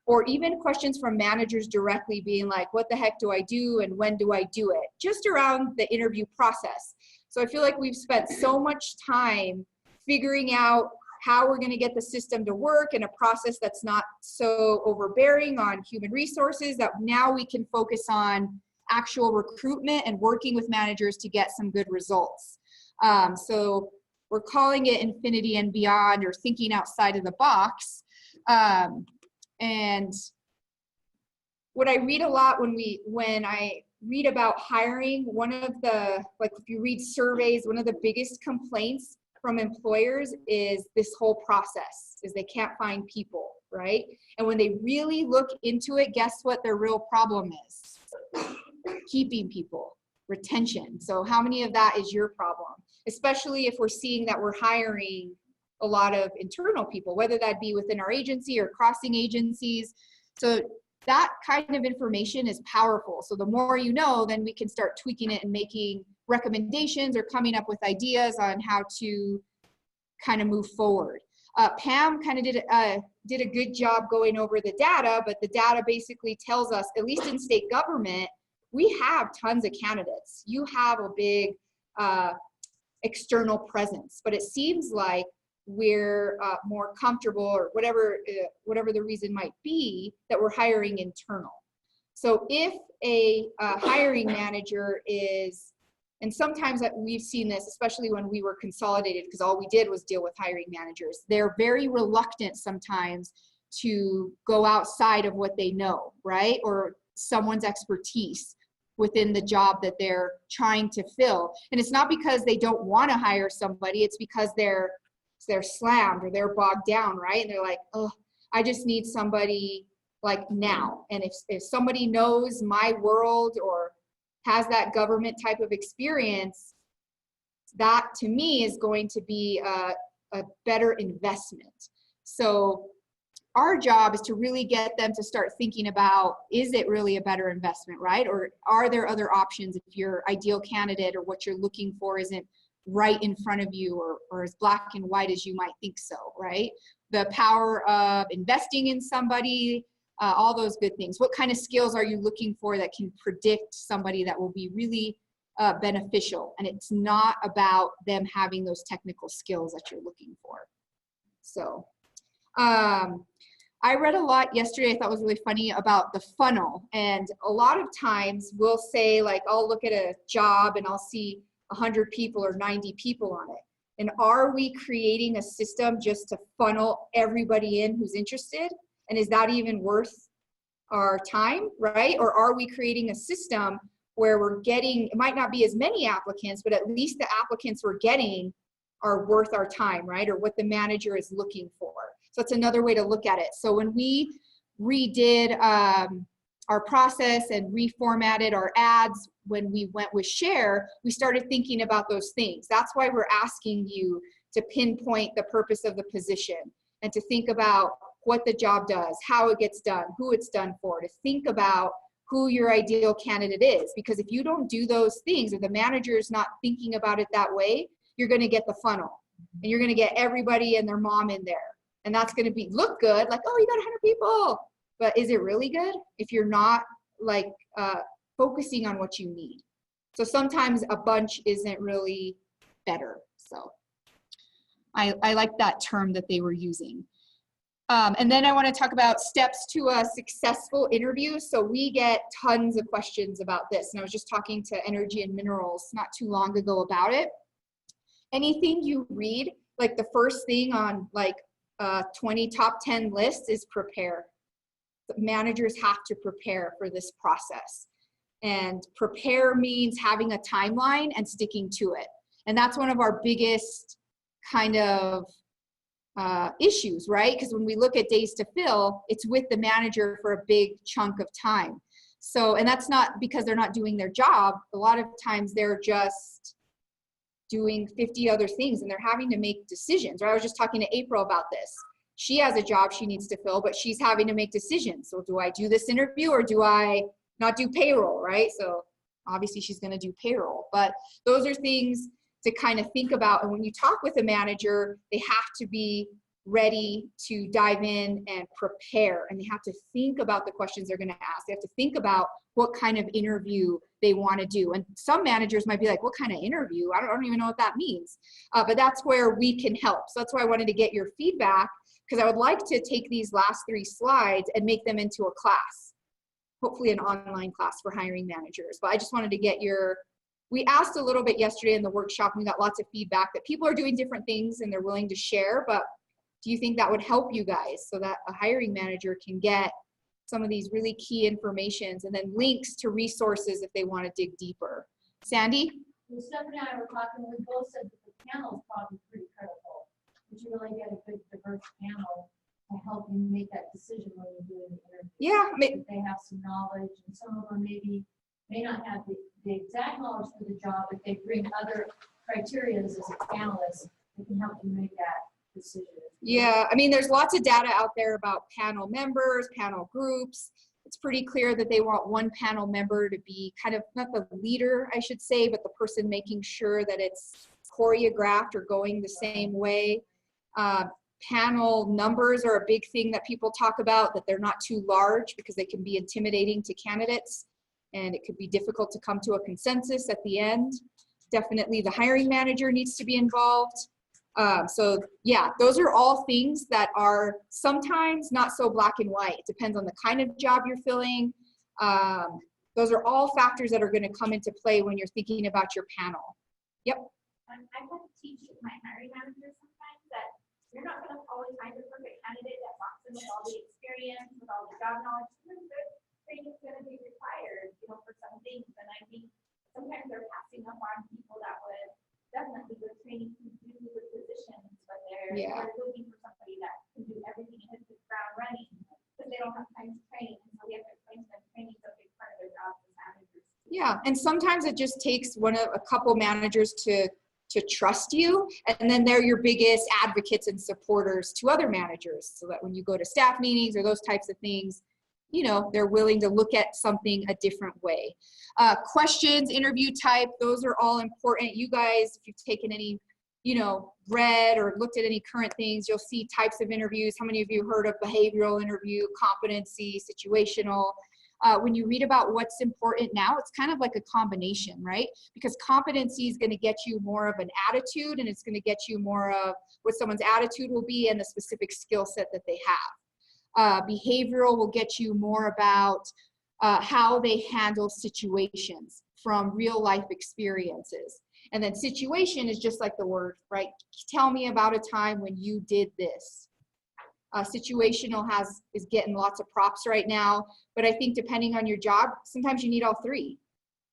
or even questions from managers directly being like, what the heck do I do and when do I do it? Just around the interview process. So I feel like we've spent so much time figuring out how we're going to get the system to work in a process that's not so overbearing on human resources, that now we can focus on actual recruitment and working with managers to get some good results. So we're calling it Infinity and Beyond, or thinking outside of the box. And what I read a lot when I read about hiring, one of the, like if you read surveys, one of the biggest complaints from employers is this whole process, is they can't find people, right? And when they really look into it, guess what their real problem is? Keeping people, retention. So how many of that is your problem? Especially if we're seeing that we're hiring a lot of internal people, whether that be within our agency or crossing agencies. So that kind of information is powerful. So the more you know, then we can start tweaking it and making recommendations or coming up with ideas on how to kind of move forward. Pam kind of did a good job going over the data, but the data basically tells us, at least in state government, we have tons of candidates. You have a big external presence, but it seems like we're more comfortable, or whatever the reason might be, that we're hiring internal. So if a hiring manager is, and sometimes we've seen this, especially when we were consolidated, because all we did was deal with hiring managers, they're very reluctant sometimes to go outside of what they know, right? Or someone's expertise within the job that they're trying to fill. And it's not because they don't want to hire somebody, it's because they're slammed or they're bogged down, right? And they're like, oh, I just need somebody like now. And if somebody knows my world or has that government type of experience, that to me is going to be a better investment. So our job is to really get them to start thinking about, is it really a better investment, right? Or are there other options if your ideal candidate or what you're looking for isn't right in front of you, or as black and white as you might think so, right? The power of investing in somebody, all those good things. What kind of skills are you looking for that can predict somebody that will be really beneficial? And it's not about them having those technical skills that you're looking for. So I read a lot yesterday, I thought was really funny, about the funnel. And a lot of times we'll say, like, I'll look at a job and I'll see 100 people or 90 people on it. And are we creating a system just to funnel everybody in who's interested? And is that even worth our time, right? Or are we creating a system where we're getting, it might not be as many applicants, but at least the applicants we're getting are worth our time, right? Or what the manager is looking for. So it's another way to look at it. So when we redid our process and reformatted our ads when we went with Share, we started thinking about those things. That's why we're asking you to pinpoint the purpose of the position and to think about what the job does, how it gets done, who it's done for, to think about who your ideal candidate is. Because if you don't do those things, or the manager is not thinking about it that way, you're going to get the funnel. and you're going to get everybody and their mom in there. And that's going to look good, like, oh, you got 100 people. But is it really good if you're not like focusing on what you need? So sometimes a bunch isn't really better. So I like that term that they were using. And then I want to talk about steps to a successful interview. So we get tons of questions about this. And I was just talking to Energy and Minerals not too long ago about it. Anything you read, like the first thing on like 20 top 10 lists is prepare. Managers have to prepare for this process. And prepare means having a timeline and sticking to it. And that's one of our biggest kind of issues, right? Because when we look at days to fill, it's with the manager for a big chunk of time. So, and that's not because they're not doing their job. A lot of times they're just doing 50 other things and they're having to make decisions, right? I was just talking to April about this. She has a job she needs to fill, but she's having to make decisions. So do I do this interview or do I not do payroll, right? So obviously she's going to do payroll, but those are things to kind of think about. And when you talk with a manager, they have to be ready to dive in and prepare, and they have to think about the questions they're going to ask. They have to think about what kind of interview they want to do. And some managers might be like, what kind of interview? I don't even know what that means. But that's where we can help. So that's why I wanted to get your feedback, because I would like to take these last 3 slides and make them into a class, hopefully an online class for hiring managers. But I just wanted to get we asked a little bit yesterday in the workshop, and we got lots of feedback that people are doing different things and they're willing to share. But do you think that would help you guys so that a hiring manager can get some of these really key informations and then links to resources if they want to dig deeper? Sandy? Well, Stephanie and I were talking, we both said that the panel is probably pretty critical. That you really get a good diverse panel to help you make that decision when you're doing the interview. Yeah. If they have some knowledge, and some of them may not have the exact knowledge for the job, but they bring other criteria as a panelist that can help you make that decision. Yeah, I mean, there's lots of data out there about panel members, panel groups. It's pretty clear that they want one panel member to be kind of, not the leader, I should say, but the person making sure that it's choreographed or going the same way. Panel numbers are a big thing that people talk about, that they're not too large because they can be intimidating to candidates and it could be difficult to come to a consensus at the end. Definitely the hiring manager needs to be involved. So yeah, those are all things that are sometimes not so black and white. It depends on the kind of job you're filling. Those are all factors that are going to come into play when you're thinking about your panel. Yep. I have to teach my hiring managers sometimes that you're not going to always find the perfect candidate that walks in with all the experience, with all the job knowledge. Training is going to be required, you know, for some things. And I think sometimes they're passing up on people that would definitely good training to do the positions, but they're looking for somebody that can do everything and hit the ground running because they don't have time to train. And so we have to explain to them training is a big part of their job as managers. Yeah, and sometimes it just takes a couple managers to trust you, and then they're your biggest advocates and supporters to other managers, so that when you go to staff meetings or those types of things, you know, they're willing to look at something a different way. Questions, interview type, those are all important. You guys, if you've taken any, you know, read or looked at any current things, you'll see types of interviews. How many of you heard of behavioral interview, competency, situational? When you read about what's important now, it's kind of like a combination, right? Because competency is going to get you more of an attitude, and it's going to get you more of what someone's attitude will be and the specific skill set that they have. Behavioral will get you more about how they handle situations from real life experiences. And then situation is just like the word, right? Tell me about a time when you did this. Situational is getting lots of props right now, but I think depending on your job, sometimes you need all 3.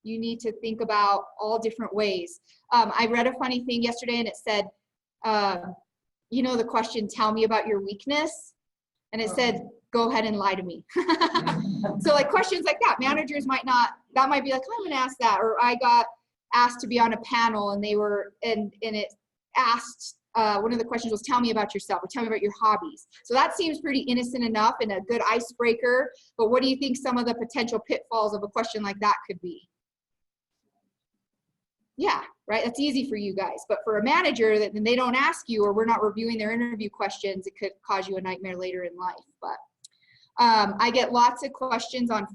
You need to think about all different ways. I read a funny thing yesterday, and it said, you know, the question, tell me about your weakness. And it said, go ahead and lie to me. So like questions like that, managers might not, that might be like, oh, I'm gonna ask that. Or I got asked to be on a panel, and they were, and it asked, one of the questions was, tell me about yourself, or tell me about your hobbies. So that seems pretty innocent enough and a good icebreaker. But what do you think some of the potential pitfalls of a question like that could be? Yeah. right? That's easy for you guys. But for a manager, that then they don't ask you, or we're not reviewing their interview questions, it could cause you a nightmare later in life. But I get lots of questions on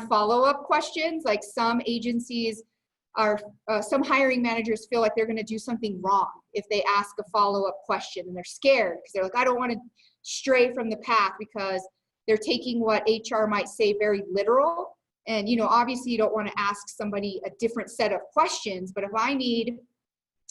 follow-up questions. Like some agencies are, some hiring managers feel like they're going to do something wrong if they ask a follow-up question, and they're scared because they're like, I don't want to stray from the path, because they're taking what HR might say very literal. And, you know, obviously you don't want to ask somebody a different set of questions, but if I need,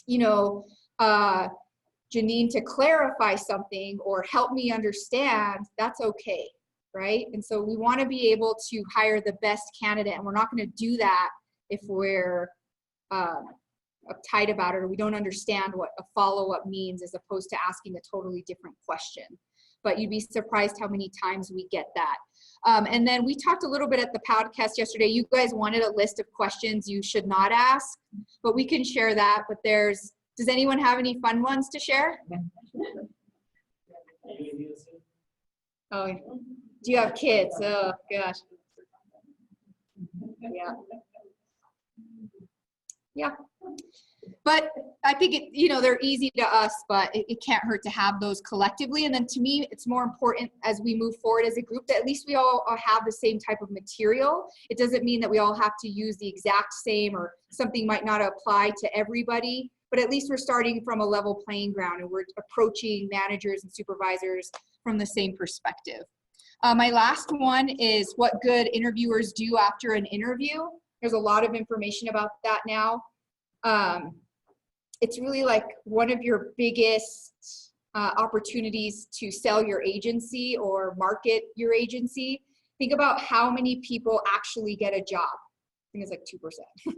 you know, Janine to clarify something or help me understand, that's okay, right? And so we want to be able to hire the best candidate, and we're not going to do that if we're uptight about it, or we don't understand what a follow-up means, as opposed to asking a totally different question. But you'd be surprised how many times we get that. And then we talked a little bit at the podcast yesterday. You guys wanted a list of questions you should not ask, but we can share that. But does anyone have any fun ones to share? Oh, do you have kids? Oh, gosh. Yeah. Yeah. But I think they're easy to us, but it can't hurt to have those collectively. And then to me, it's more important as we move forward as a group that at least we all have the same type of material. It doesn't mean that we all have to use the exact same, or something might not apply to everybody, but at least we're starting from a level playing ground, and we're approaching managers and supervisors from the same perspective. My last one is what good interviewers do after an interview. There's a lot of information about that now. It's really like one of your biggest opportunities to sell your agency or market your agency. Think about how many people actually get a job. I think it's like 2%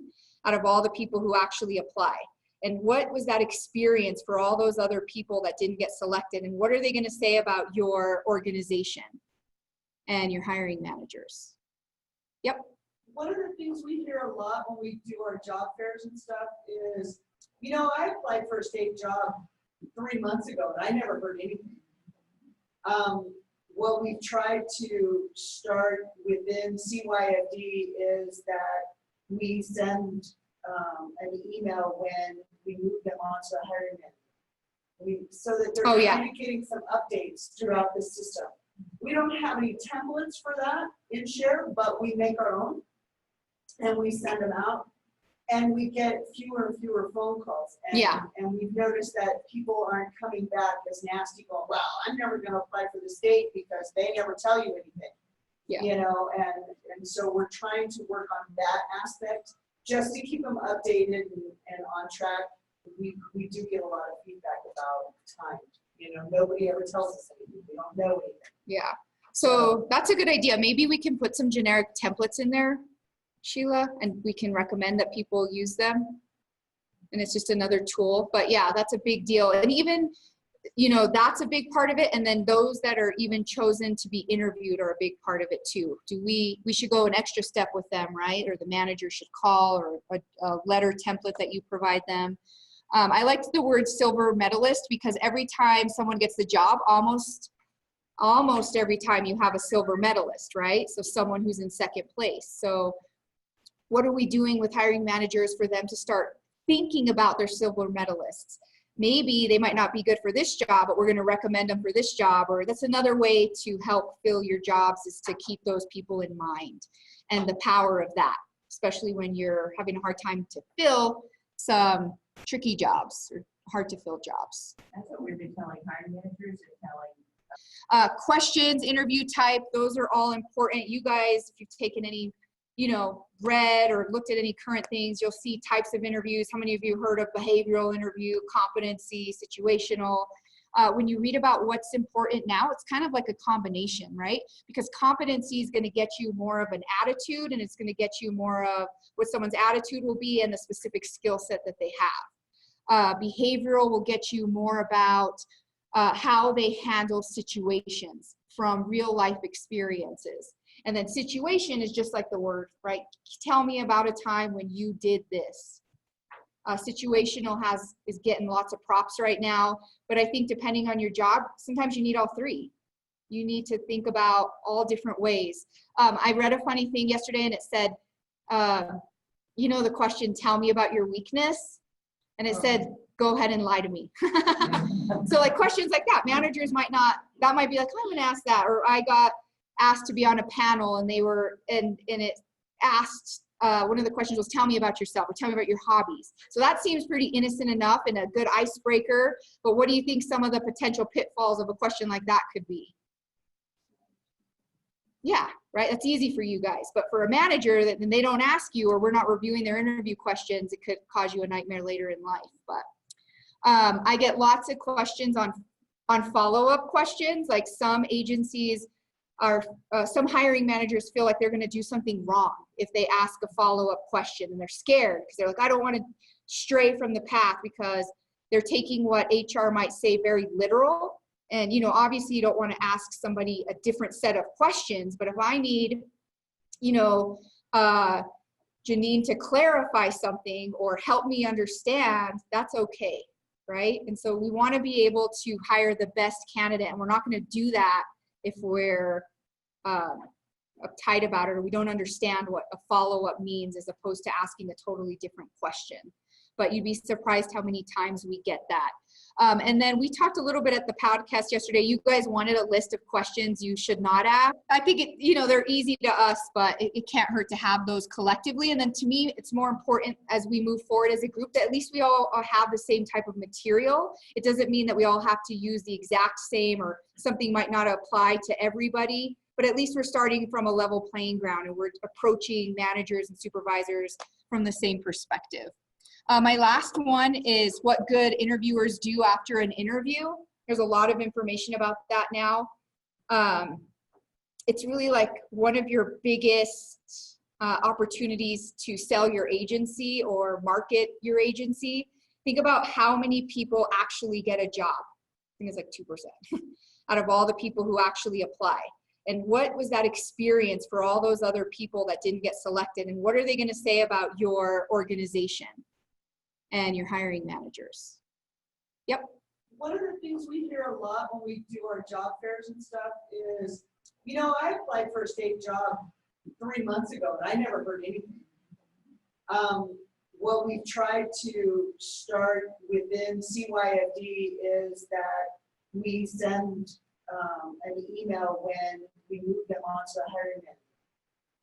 out of all the people who actually apply. And what was that experience for all those other people that didn't get selected? And what are they going to say about your organization and your hiring managers? Yep. One of the things we hear a lot when we do our job fairs and stuff is, you know, I applied for a state job 3 months ago and I never heard anything. What we've tried to start within CYFD is that we send an email when we move them on to the hiring manager, so that they're communicating some updates throughout the system. We don't have any templates for that in Share, but we make our own. And we send them out, and we get fewer and fewer phone calls. And, and we've noticed that people aren't coming back as nasty, going, well, I'm never going to apply for the state because they never tell you anything. Yeah. You know, and so we're trying to work on that aspect just to keep them updated and on track. We do get a lot of feedback about time. You know, nobody ever tells us anything. We don't know anything. Yeah. So that's a good idea. Maybe we can put some generic templates in there, Sheila, and we can recommend that people use them, and it's just another tool. But yeah, that's a big deal. And even, you know, that's a big part of it. And then those that are even chosen to be interviewed are a big part of it too. We should go an extra step with them, right? Or the manager should call, or a letter template that you provide them. I liked the word silver medalist, because every time someone gets the job, almost every time you have a silver medalist, right? So someone who's in second place. So what are we doing with hiring managers for them to start thinking about their silver medalists? Maybe they might not be good for this job, but we're going to recommend them for this job. Or that's another way to help fill your jobs, is to keep those people in mind, and the power of that, especially when you're having a hard time to fill some tricky jobs or hard to fill jobs. That's what we've been telling hiring managers and telling. Questions, interview type, those are all important. You guys, if you've taken any, you know, read or looked at any current things, you'll see types of interviews. How many of you heard of behavioral interview, competency, situational? When you read about what's important now, it's kind of like a combination, right? Because competency is going to get you more of an attitude, and it's going to get you more of what someone's attitude will be and the specific skill set that they have. Behavioral will get you more about how they handle situations from real life experiences. And then situation is just like the word, right? Tell me about a time when you did this. Situational is getting lots of props right now, but I think depending on your job, sometimes you need all three. You need to think about all different ways. I read a funny thing yesterday, and it said, you know, the question, tell me about your weakness. and it said, go ahead and lie to me. So like questions like that, managers might not, that might be like, oh, I'm gonna ask that. Or I got asked to be on a panel and they were, and it asked, one of the questions was, tell me about yourself or tell me about your hobbies. So that seems pretty innocent enough and a good icebreaker. But what do you think some of the potential pitfalls of a question like that could be? Yeah, right. That's easy for you guys. But for a manager, that then they don't ask you, or we're not reviewing their interview questions, it could cause you a nightmare later in life. But I get lots of questions on follow-up questions. Like some agencies are, some hiring managers feel like they're going to do something wrong if they ask a follow-up question, and they're scared because they're like, I don't want to stray from the path, because they're taking what HR might say very literal. And, you know, obviously you don't want to ask somebody a different set of questions, but if I need, you know, Janine to clarify something or help me understand, that's okay, right? And so we want to be able to hire the best candidate, and we're not going to do that if we're uptight about it or we don't understand what a follow-up means, as opposed to asking a totally different question. But you'd be surprised how many times we get that. And then we talked a little bit at the podcast yesterday. You guys wanted a list of questions you should not ask. I think, you know, they're easy to us, but it can't hurt to have those collectively. And then to me, it's more important as we move forward as a group that at least we all have the same type of material. It doesn't mean that we all have to use the exact same, or something might not apply to everybody, but at least we're starting from a level playing ground and we're approaching managers and supervisors from the same perspective. My last one is what good interviewers do after an interview. There's a lot of information about that now. It's really like one of your biggest opportunities to sell your agency or market your agency. Think about how many people actually get a job. I think it's like 2% out of all the people who actually apply. And what was that experience for all those other people that didn't get selected? And what are they going to say about your organization and your hiring managers? Yep. One of the things we hear a lot when we do our job fairs and stuff is, you know, I applied for a state job 3 months ago and I never heard anything. What we've tried to start within CYFD is that we send an email when we move them onto the hiring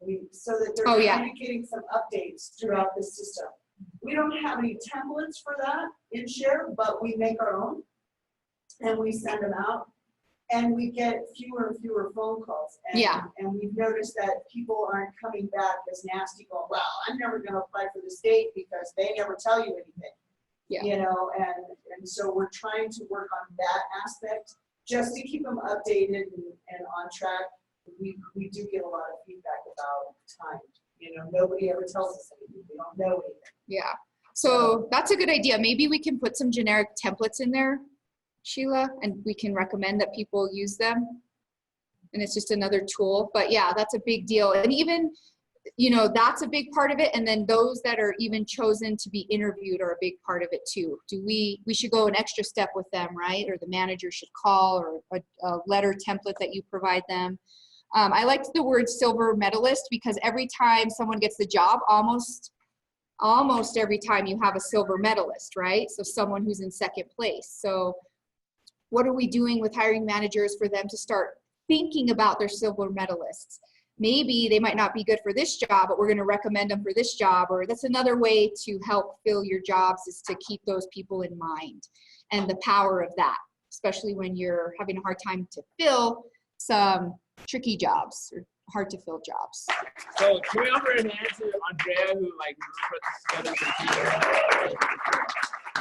manager, so that they're kind of getting some updates throughout the system. We don't have any templates for that in Share, but we make our own and we send them out, and we get fewer and fewer phone calls. And, and we've noticed that people aren't coming back as nasty, going, well, I'm never going to apply for the state because they never tell you anything. You know, and so we're trying to work on that aspect just to keep them updated and on track. We do get a lot of feedback about time. You know, nobody ever tells us anything. We don't know anything. Yeah. So that's a good idea. Maybe we can put some generic templates in there, Sheila, and we can recommend that people use them. And it's just another tool. But yeah, that's a big deal. And even, you know, that's a big part of it. And then those that are even chosen to be interviewed are a big part of it too. We should go an extra step with them, right? Or the manager should call, or a letter template that you provide them. I liked the word silver medalist, because every time someone gets the job, almost every time you have a silver medalist, right? So someone who's in second place. So what are we doing with hiring managers for them to start thinking about their silver medalists? Maybe they might not be good for this job, but we're going to recommend them for this job. Or that's another way to help fill your jobs, is to keep those people in mind, and the power of that, especially when you're having a hard time to fill some tricky jobs or hard to fill jobs. So can we offer a hand to Andrea, who like put this together?